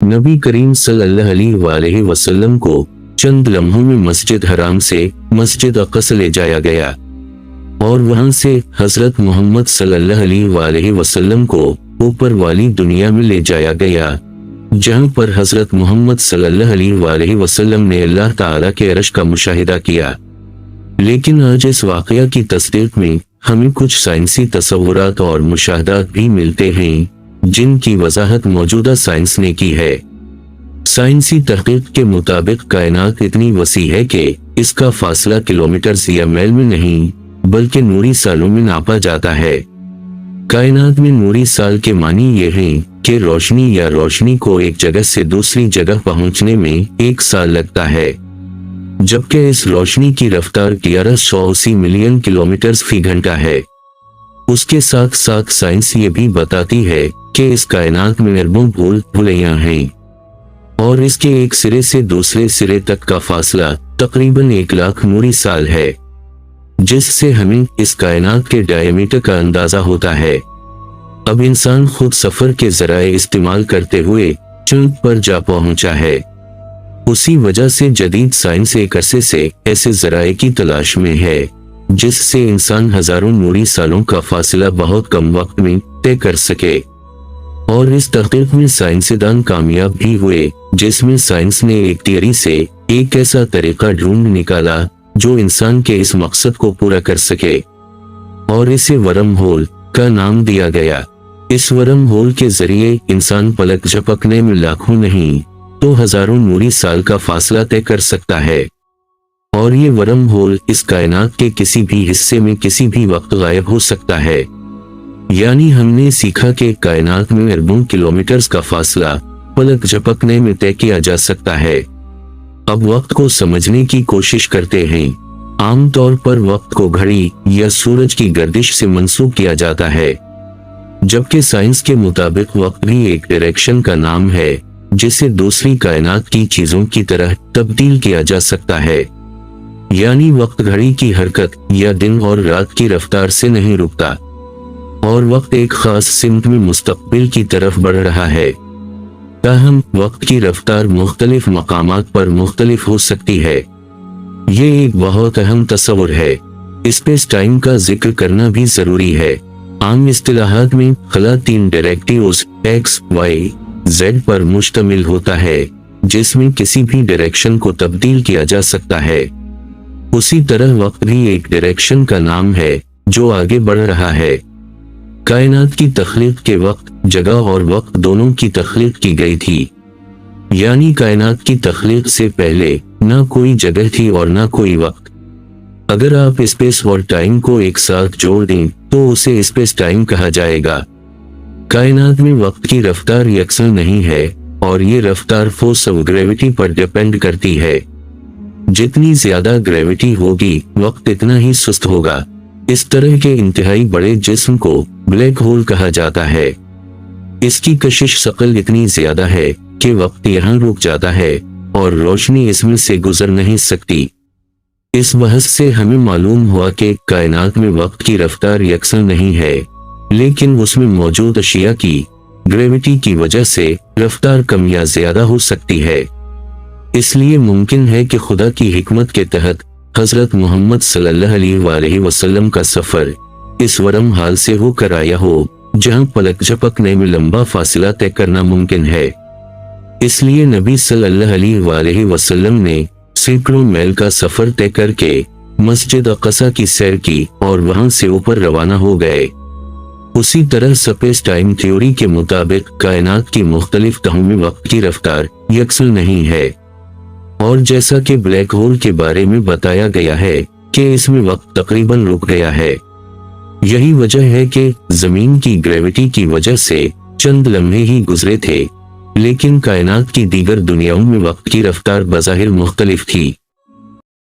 नबी करीम सल्लल्लाहु अलैहि वसल्लम को चंद लम्हों में मस्जिद हराम से मस्जिद अक़सा ले जाया गया और वहां से हजरत मोहम्मद सल्लल्लाहु अलैहि वसल्लम को ऊपर वाली दुनिया में ले जाया गया, जहां पर हजरत मोहम्मद सल्लल्लाहु अलैहि वसल्लम ने अल्लाह ताला के अर्श का मुशाहिदा किया। लेकिन आज इस वाक़या की तस्दीक में हमें कुछ साइंसी तसव्वुरात और मुशाहदात भी मिलते हैं, जिनकी वजाहत मौजूदा साइंस ने की है। साइंसी तहक़ीक़ के मुताबिक कायनात इतनी वसी है कि इसका फासला किलोमीटर या मील में नहीं बल्कि नूरी सालों में नापा जाता है। कायनात में नूरी साल के मानी ये हैं कि रोशनी या रोशनी को एक जगह से दूसरी जगह पहुंचने में 1 साल लगता है, जबकि इस रोशनी की रफ्तार 1180 मिलियन किलोमीटर फी घंटा है। उसके साथ साथ साइंस ये भी बताती है कि इस कायनात में अरबों भूल भुलैया हैं और इसके एक सिरे से दूसरे सिरे तक का फासला तकरीबन 1 लाख नूरी साल है, जिससे हमें इस कायनात के डायमीटर का अंदाजा होता है। अब इंसान खुद सफर के जराए इस्तेमाल करते हुए चांद पर जा पहुंचा है। उसी वजह से जदीद साइंस एक अरसे से ऐसे जराए की तलाश में है जिससे इंसान हजारों नूरी सालों का फासला बहुत कम वक्त में तय कर सके। और इस तहकीक में साइंसदान कामयाब भी हुए, जिसमें साइंस ने एक थियरी से एक ऐसा तरीका ढूंढ निकाला जो इंसान के इस मकसद को पूरा कर सके, और इसे वर्म होल का नाम दिया गया। इस वर्म होल के जरिए इंसान पलक झपकने में लाखों नहीं तो हजारों नूरी साल का फासला तय कर सकता है। और ये वर्म होल इस कायनात के किसी भी हिस्से में किसी भी वक्त गायब हो सकता है। यानी हमने सीखा कि कायनात में अरबों किलोमीटर्स का फासला पलक झपकने में तय किया जा सकता है। अब वक्त को समझने की कोशिश करते हैं। आमतौर पर वक्त को घड़ी या सूरज की गर्दिश से मंसूब किया जाता है, जबकि साइंस के मुताबिक वक्त भी एक डायरेक्शन का नाम है जिसे दूसरी कायनात की चीजों की तरह तब्दील किया जा सकता है। यानी वक्त घड़ी की हरकत या दिन और रात की रफ्तार से नहीं रुकता और वक्त एक खास सिमत में मुस्तकबिल की तरफ बढ़ रहा है। ताहम वक्त की रफ्तार मुख्तलिफ मकामात पर मुख्तलिफ हो सकती है। ये एक बहुत अहम तस्वुर है। स्पेस टाइम का जिक्र करना भी जरूरी है। आम इस्तिलाहात में खला 3 डायरेक्टिव्स X, Y, Z पर मुश्तमिल होता है, जिसमें किसी भी डायरेक्शन को तब्दील किया जा सकता है। उसी तरह वक्त भी एक डायरेक्शन का नाम है जो आगे बढ़ रहा है। कायनात की तख्लीक के वक्त, जगह और वक्त दोनों की तख्लीक की गई थी। यानी कायनात की तख्लीक से पहले ना कोई जगह थी और ना कोई वक्त। अगर आप स्पेस और टाइम को एक साथ जोड़ दें तो उसे स्पेस टाइम कहा जाएगा। कायनात में वक्त की रफ्तार यकसन नहीं है और ये रफ्तार फोर्स ऑफ ग्रेविटी पर डिपेंड करती है। जितनी ज्यादा ग्रेविटी होगी वक्त इतना ही सुस्त होगा। इस तरह के इंतहाई बड़े जिस्म को ब्लैक होल कहा जाता है। इसकी कशिश शकल इतनी ज्यादा है कि वक्त यहाँ रुक जाता है और रोशनी इसमें से गुजर नहीं सकती। इस बहस से हमें मालूम हुआ कि कायनात में वक्त की रफ्तार यकसन नहीं है, लेकिन उसमें मौजूद अशिया की ग्रेविटी की वजह से रफ्तार कम या ज्यादा हो सकती है। इसलिए मुमकिन है कि खुदा की हिकमत के तहत हजरत मोहम्मद सल्लल्लाहु अलैहि वसल्लम का सफर इस वरम हाल से होकर आया हो जहां पलक झपकने में लंबा फासला तय करना मुमकिन है। इसलिए नबी सल्लल्लाहु अलैहि वसल्लम ने सैकड़ों मील का सफर तय करके मस्जिद अक़सा की सैर की और वहां से ऊपर रवाना हो गए। उसी तरह स्पेस टाइम थ्योरी के मुताबिक कायनात की मुख्तलिफ तहों में वक्त की रफ्तार यकसन नहीं है और जैसा कि ब्लैक होल के बारे में बताया गया है कि इसमें वक्त तकरीबन रुक गया है। यही वजह है कि जमीन की ग्रेविटी की वजह से चंद लम्हे ही गुजरे थे, लेकिन कायनात की दीगर दुनियाओं में वक्त की रफ्तार बज़ाहिर मुख्तलिफ थी।